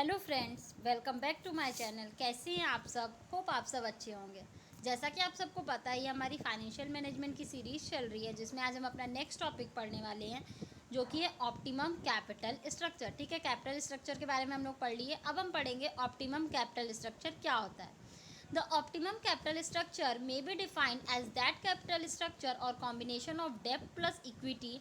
Hello friends, welcome back to my channel. कैसे हैं आप सब? होप आप सब अच्छे होंगे। जैसा कि आप सबको पता है, हमारी फाइनेंशियल मैनेजमेंट की सीरीज़ चल रही है, जिसमें आज हम अपना नेक्स्ट टॉपिक पढ़ने वाले हैं, जो कि है ऑप्टिमम कैपिटल स्ट्रक्चर। ठीक है, कैपिटल स्ट्रक्चर के बारे में हम लोग पढ़ लिए। अब हम पढ़ेंगे ऑप्टिमम कैपिटल स्ट्रक्चर क्या होता है। The optimum capital structure may be defined as that capital structure or combination of debt plus equity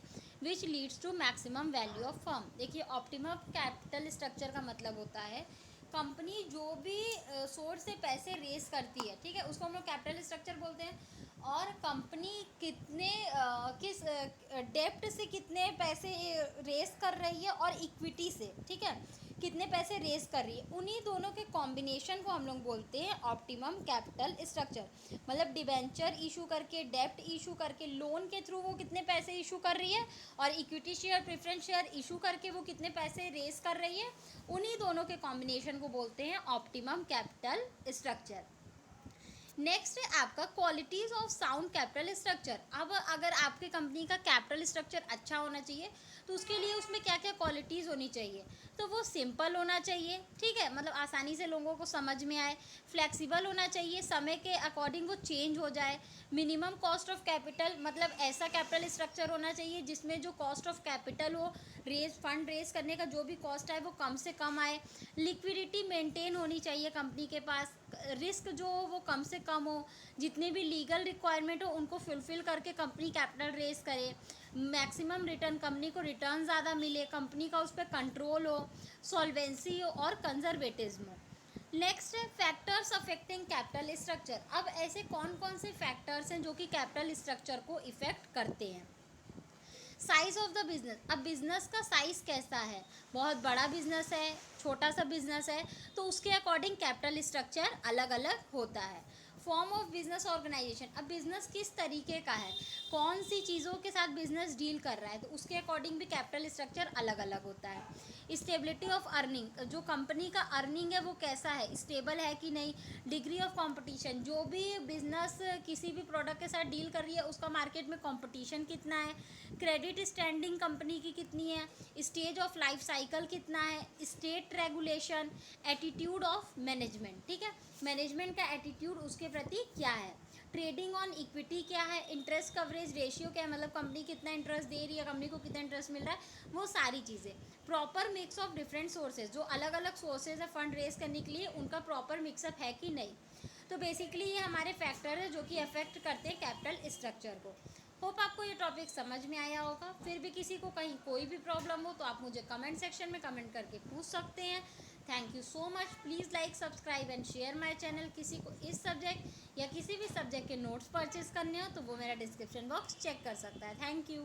which leads to maximum value of firm। देखिए, ऑप्टिमम कैपिटल स्ट्रक्चर का मतलब होता है कंपनी जो भी सोर्स से पैसे रेस करती है, ठीक है, उसको हम लोग कैपिटल स्ट्रक्चर बोलते हैं। और कंपनी कितने किस डेप्ट से कितने पैसे रेस कर रही है और इक्विटी से, ठीक है, कितने पैसे रेस कर रही है, उन्हीं दोनों के कॉम्बिनेशन को हम लोग बोलते हैं ऑप्टिमम कैपिटल स्ट्रक्चर। मतलब डिबेंचर इशू करके, डेप्ट इशू करके, लोन के थ्रू वो कितने पैसे इशू कर रही है, और equity share, preference share issue करके वो कितने पैसे रेस कर रही है, उन्हीं दोनों के कॉम्बिनेशन को बोलते हैं ऑप्टिमम कैपिटल स्ट्रक्चर। नेक्स्ट है आपका qualities of sound capital structure. अब अगर आपके कंपनी का कैपिटल स्ट्रक्चर अच्छा होना चाहिए, तो उसके लिए उसमें क्या क्या क्वालिटीज़ होनी चाहिए। तो वो सिंपल होना चाहिए, ठीक है, मतलब आसानी से लोगों को समझ में आए। फ्लेक्सिबल होना चाहिए, समय के अकॉर्डिंग वो चेंज हो जाए। मिनिमम कॉस्ट ऑफ कैपिटल, मतलब ऐसा कैपिटल स्ट्रक्चर होना चाहिए जिसमें जो कॉस्ट ऑफ कैपिटल हो, फंड रेज करने का जो भी कॉस्ट है वो कम से कम आए। लिक्विडिटी मेंटेन होनी चाहिए कंपनी के पास। रिस्क जो हो वो कम से कम हो। जितने भी लीगल रिक्वायरमेंट हो उनको फुलफिल करके कंपनी कैपिटल रेज करे। मैक्सिमम रिटर्न, कंपनी को रिटर्न ज़्यादा मिले, कंपनी का उस पर कंट्रोल हो, सॉल्वेंसी हो और कंजर्वेटिज्म हो। नेक्स्ट है फैक्टर्स अफेक्टिंग कैपिटल स्ट्रक्चर। अब ऐसे कौन कौन से फैक्टर्स हैं जो कि कैपिटल स्ट्रक्चर को इफेक्ट करते हैं। Size of the business. अब बिजनेस का साइज कैसा है, बहुत बड़ा बिजनेस है, छोटा सा बिजनेस है, तो उसके अकॉर्डिंग कैपिटल स्ट्रक्चर अलग अलग होता है। Form of business organisation. अब बिजनेस किस तरीके का है, कौन सी चीज़ों के साथ बिजनेस डील कर रहा है, तो उसके अकॉर्डिंग भी कैपिटल स्ट्रक्चर अलग अलग होता है। स्टेबिलिटी ऑफ अर्निंग, जो कंपनी का अर्निंग है वो कैसा है, स्टेबल है कि नहीं। डिग्री ऑफ कंपटीशन, जो भी बिजनेस किसी भी प्रोडक्ट के साथ डील कर रही है उसका मार्केट में कंपटीशन कितना है। क्रेडिट स्टैंडिंग कंपनी की कितनी है। स्टेज ऑफ लाइफ साइकिल कितना है। State regulation. Attitude of management, ठीक है, मैनेजमेंट का एटीट्यूड उसके प्रति क्या है। ट्रेडिंग ऑन इक्विटी क्या है। इंटरेस्ट कवरेज रेशियो क्या है, मतलब कंपनी कितना इंटरेस्ट दे रही है, कंपनी को कितना इंटरेस्ट मिल रहा है, वो सारी चीज़ें। Proper mix of different sources, जो अलग अलग सोर्सेज है फंड रेज करने के लिए, उनका प्रॉपर मिक्सअप है कि नहीं। तो बेसिकली ये हमारे फैक्टर है जो कि अफेक्ट करते हैं कैपिटल स्ट्रक्चर को। होप आपको ये टॉपिक समझ में आया होगा। फिर भी किसी को कहीं कोई भी प्रॉब्लम हो तो आप मुझे कमेंट सेक्शन में कमेंट करके पूछ सकते हैं। Thank you so much. Please like, subscribe and share my channel. किसी को इस सब्जेक्ट या किसी भी सब्जेक्ट के नोट्स परचेज करने हो तो वो मेरा डिस्क्रिप्शन बॉक्स चेक कर सकता है। Thank you.